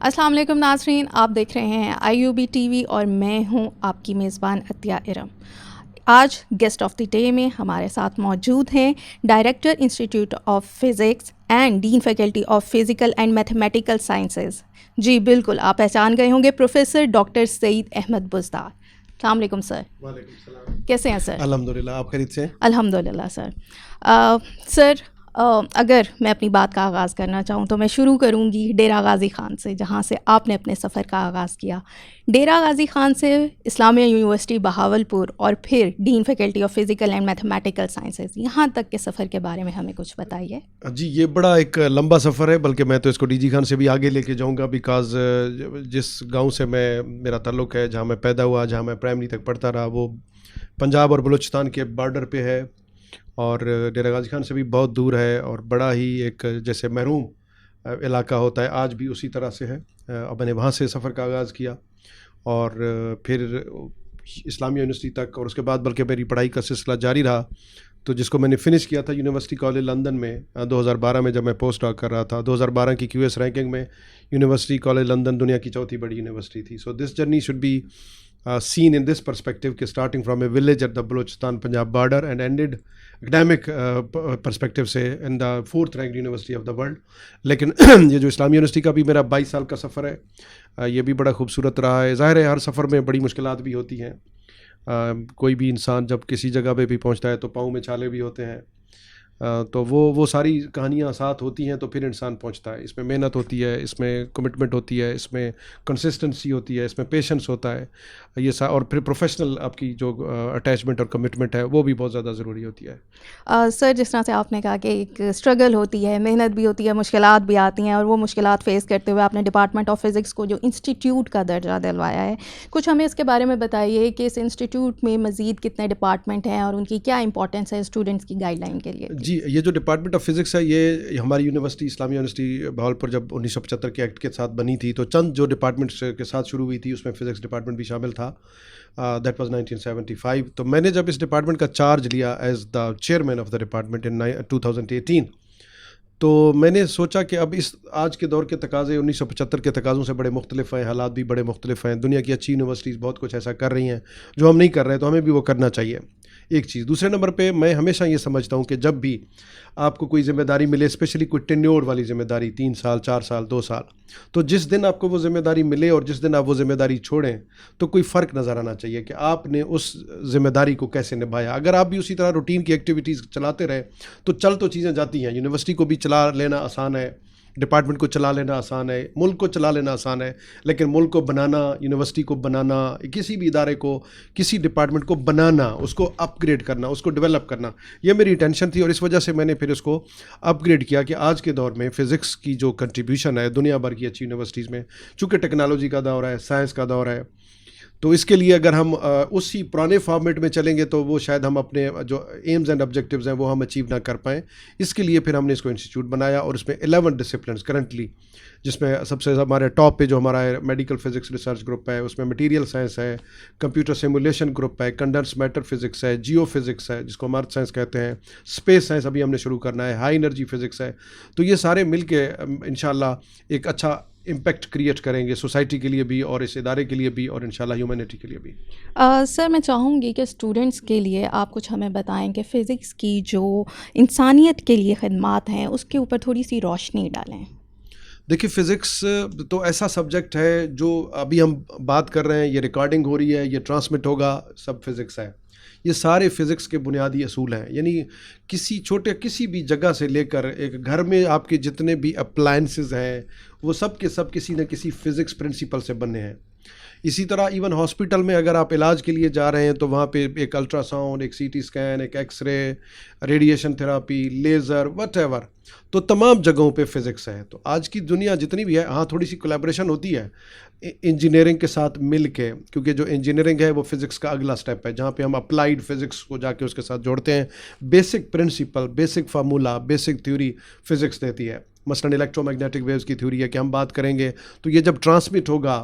السلام علیکم ناظرین، آپ دیکھ رہے ہیں IUB TV اور میں ہوں آپ کی میزبان عطیہ ارم۔ آج گیسٹ آف دی ڈے میں ہمارے ساتھ موجود ہیں director institute of physics and dean faculty of physical and mathematical sciences. جی بالکل، آپ پہچان گئے ہوں گے پروفیسر ڈاکٹر سعید احمد بزدار۔ السلام علیکم سر۔ وعلیکم السلام۔ کیسے ہیں سر؟ الحمدللہ، آپ خیریت سے ہیں؟ الحمدللہ سر۔ سر اگر میں اپنی بات کا آغاز کرنا چاہوں تو میں شروع کروں گی ڈیرہ غازی خان سے، جہاں سے آپ نے اپنے سفر کا آغاز کیا۔ ڈیرہ غازی خان سے اسلامیہ یونیورسٹی بہاولپور اور پھر dean faculty of physical and mathematical sciences, یہاں تک کے سفر کے بارے میں ہمیں کچھ بتائیے۔ جی، یہ بڑا ایک لمبا سفر ہے، بلکہ میں تو اس کو ڈی جی خان سے بھی آگے لے کے جاؤں گا، بیکاز جس گاؤں سے میرا تعلق ہے، جہاں میں پیدا ہوا، جہاں میں پرائمری تک پڑھتا رہا، وہ پنجاب اور بلوچستان کے بارڈر پہ ہے، اور ڈیرہ غازی خان سے بھی بہت دور ہے، اور بڑا ہی ایک جیسے محروم علاقہ ہوتا ہے، آج بھی اسی طرح سے ہے۔ اب میں نے وہاں سے سفر کا آغاز کیا، اور پھر اسلامیہ یونیورسٹی تک، اور اس کے بعد بلکہ میری پڑھائی کا سلسلہ جاری رہا، تو جس کو میں نے فنش کیا تھا یونیورسٹی کالج لندن میں 2012 میں، جب میں پوسٹ ڈاک کر رہا تھا۔ 2012 کی QS رینکنگ میں یونیورسٹی کالج لندن دنیا کی چوتھی بڑی یونیورسٹی تھی۔ So this journey should be seen in this perspective کہ starting from a village at the Balochistan Punjab border and ended academic perspective سے in the 4th ranked university of the world۔ لیکن یہ جو اسلامی university کا بھی میرا 22 سال کا سفر ہے، یہ بھی بڑا خوبصورت رہا ہے۔ ظاہر ہے ہر سفر میں بڑی مشکلات بھی ہوتی ہیں، کوئی بھی انسان جب کسی جگہ پہ بھی پہنچتا ہے تو پاؤں میں چھالے بھی ہوتے ہیں، تو وہ ساری کہانیاں ساتھ ہوتی ہیں، تو پھر انسان پہنچتا ہے۔ اس میں محنت ہوتی ہے، اس میں کمٹمنٹ ہوتی ہے، اس میں کنسسٹنسی ہوتی ہے، اس میں پیشنس ہوتا ہے، اور پھر پروفیشنل آپ کی جو اٹیچمنٹ اور کمٹمنٹ ہے وہ بھی بہت زیادہ ضروری ہوتی ہے۔ سر، جس طرح سے آپ نے کہا کہ ایک اسٹرگل ہوتی ہے، محنت بھی ہوتی ہے، مشکلات بھی آتی ہیں، اور وہ مشکلات فیس کرتے ہوئے آپ نے ڈپارٹمنٹ آف فزکس کو جو انسٹیٹیوٹ کا درجہ دلوایا ہے، کچھ ہمیں اس کے بارے میں بتائیے کہ اس انسٹیٹیوٹ میں مزید کتنے ڈپارٹمنٹ ہیں اور ان کی کیا امپورٹنس ہے اسٹوڈنٹس کی گائیڈ لائن کے لیے؟ جی، یہ جو ڈپارٹمنٹ آف فزکس ہے، یہ ہماری یونیورسٹی اسلامیہ یونیورسٹی بہاولپور جب 1975 کے ایکٹ کے ساتھ بنی تھی، تو چند جو ڈپارٹمنٹس کے ساتھ شروع ہوئی تھی، اس میں فزکس ڈپارٹمنٹ بھی شامل تھا۔ That was 1975۔ تو میں نے جب اس ڈپارٹمنٹ کا چارج لیا as the chairman of the department in 2018، تو میں نے سوچا کہ اب اس آج کے دور کے تقاضے 1975 کے تقاضوں سے بڑے مختلف ہیں، حالات بھی بڑے مختلف ہیں، دنیا کی اچھی یونیورسٹیز بہت کچھ ایسا کر رہی ہیں جو ہم نہیں کر رہے، تو ہمیں بھی وہ کرنا چاہیے، ایک چیز۔ دوسرے نمبر پہ میں ہمیشہ یہ سمجھتا ہوں کہ جب بھی آپ کو کوئی ذمہ داری ملے، اسپیشلی کوئی ٹینیور والی ذمہ داری، 3 سال 4 سال 2 سال، تو جس دن آپ کو وہ ذمہ داری ملے اور جس دن آپ وہ ذمہ داری چھوڑیں، تو کوئی فرق نظر آنا چاہیے کہ آپ نے اس ذمہ داری کو کیسے نبھایا۔ اگر آپ بھی اسی طرح روٹین کی ایکٹیویٹیز چلاتے رہے تو چل تو چیزیں جاتی ہیں، یونیورسٹی کو بھی چلا لینا آسان ہے، ڈپارٹمنٹ کو چلا لینا آسان ہے، ملک کو چلا لینا آسان ہے، لیکن ملک کو بنانا، یونیورسٹی کو بنانا، کسی بھی ادارے کو، کسی ڈپارٹمنٹ کو بنانا، اس کو اپ گریڈ کرنا، اس کو ڈیولپ کرنا، یہ میری انٹینشن تھی، اور اس وجہ سے میں نے پھر اس کو اپ گریڈ کیا کہ آج کے دور میں فزکس کی جو کنٹریبیوشن ہے دنیا بھر کی اچھی یونیورسٹیز میں، چونکہ ٹیکنالوجی کا دور ہے، سائنس کا دور ہے، تو اس کے لیے اگر ہم اسی پرانے فارمیٹ میں چلیں گے تو وہ شاید ہم اپنے جو ایمز اینڈ آبجیکٹیوز ہیں وہ ہم اچیو نہ کر پائیں۔ اس کے لیے پھر ہم نے اس کو انسٹیٹیوٹ بنایا، اور اس میں 11 ڈسپلنس کرنٹلی، جس میں سب سے ہمارے ٹاپ پہ جو ہمارا میڈیکل فزکس ریسرچ گروپ ہے، اس میں مٹیریل سائنس ہے، کمپیوٹر سیمولیشن گروپ ہے، کنڈنس میٹر فزکس ہے، جیو فزکس ہے جس کو ہم ارتھ سائنس کہتے ہیں، اسپیس سائنس ابھی ہم نے شروع کرنا ہے، ہائی انرجی فزکس ہے۔ تو یہ سارے مل کے انشاءاللہ ایک اچھا امپیکٹ کریٹ کریں گے سوسائٹی کے لیے بھی، اور اس ادارے کے لیے بھی، اور انشاءاللہ ہیومینٹی کے لیے بھی۔ سر، میں چاہوں گی کہ اسٹوڈنٹس کے لیے آپ کچھ ہمیں بتائیں کہ فزکس کی جو انسانیت کے لیے خدمات ہیں اس کے اوپر تھوڑی سی روشنی ڈالیں۔ دیکھیے، فزکس تو ایسا سبجیکٹ ہے جو ابھی ہم بات کر رہے ہیں، یہ ریکارڈنگ ہو رہی ہے، یہ ٹرانسمٹ ہوگا، سب فزکس ہے۔ یہ سارے فزکس کے بنیادی اصول ہیں، یعنی کسی بھی جگہ سے لے کر ایک گھر میں آپ کے جتنے بھی اپلائنسز ہیں وہ سب کے سب کسی نہ کسی فزکس پرنسپل سے بنے ہیں۔ اسی طرح ایون ہاسپٹل میں اگر آپ علاج کے لیے جا رہے ہیں تو وہاں پہ ایک الٹرا ساؤنڈ، ایک CT اسکین، ایک X ray, radiation therapy, laser, what ever, تو تمام جگہوں پہ فزکس ہے۔ تو آج کی دنیا جتنی بھی ہے، ہاں تھوڑی سی کولیبریشن ہوتی ہے انجینئرنگ کے ساتھ مل کے، کیونکہ جو انجینئرنگ ہے وہ فزکس کا اگلا سٹیپ ہے، جہاں پہ ہم اپلائیڈ فزکس کو جا کے اس کے ساتھ جوڑتے ہیں، basic principle, basic formula, basic theory physics دیتی ہے۔ مثلاً الیکٹرو میگنیٹک ویوز کی تھیوری ہے کہ ہم بات کریں گے تو یہ جب ٹرانسمٹ ہوگا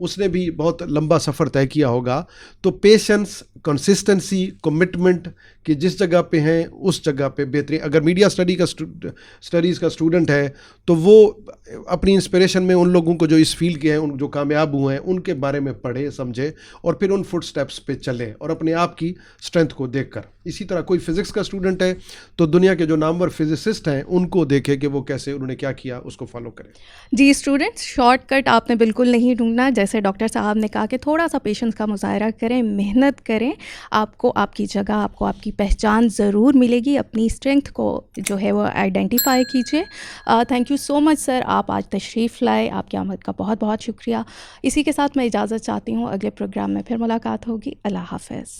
اس نے بھی بہت لمبا سفر طے کیا ہوگا. تو پیشنس, کنسسٹنسی, کمٹمنٹ کہ جس جگہ پہ ہیں اس جگہ پہ بہترین. اگر میڈیا اسٹڈیز کا اسٹوڈنٹ ہے تو وہ اپنی انسپریشن میں ان لوگوں کو جو اس فیلڈ کے ہیں, ان جو کامیاب ہوئے ہیں, ان کے بارے میں پڑھے, سمجھے, اور پھر ان فٹ سٹیپس پہ چلیں اور اپنے آپ کی اسٹرینتھ کو دیکھ کر. اسی طرح کوئی فزکس کا اسٹوڈنٹ ہے تو دنیا کے جو نامور فزسسٹ ہیں ان کو دیکھے کہ وہ کیسے, انہوں نے کیا کیا, اس کو فالو کریں. جی اسٹوڈنٹس, شارٹ کٹ آپ نے بالکل نہیں ڈھونڈنا. جیسے ڈاکٹر صاحب نے کہا کہ تھوڑا سا پیشنس کا مظاہرہ کریں, محنت کریں, آپ کو آپ کی جگہ, آپ کو آپ کی پہچان ضرور ملے گی. اپنی اسٹرینتھ کو جو ہے وہ آئیڈینٹیفائی کیجیے. تھینک یو سو مچ سر, آپ آج تشریف لائے, آپ کی آمد کا بہت بہت شکریہ. اسی کے ساتھ میں اجازت چاہتی ہوں, اگلے پروگرام میں پھر ملاقات ہوگی. اللہ حافظ.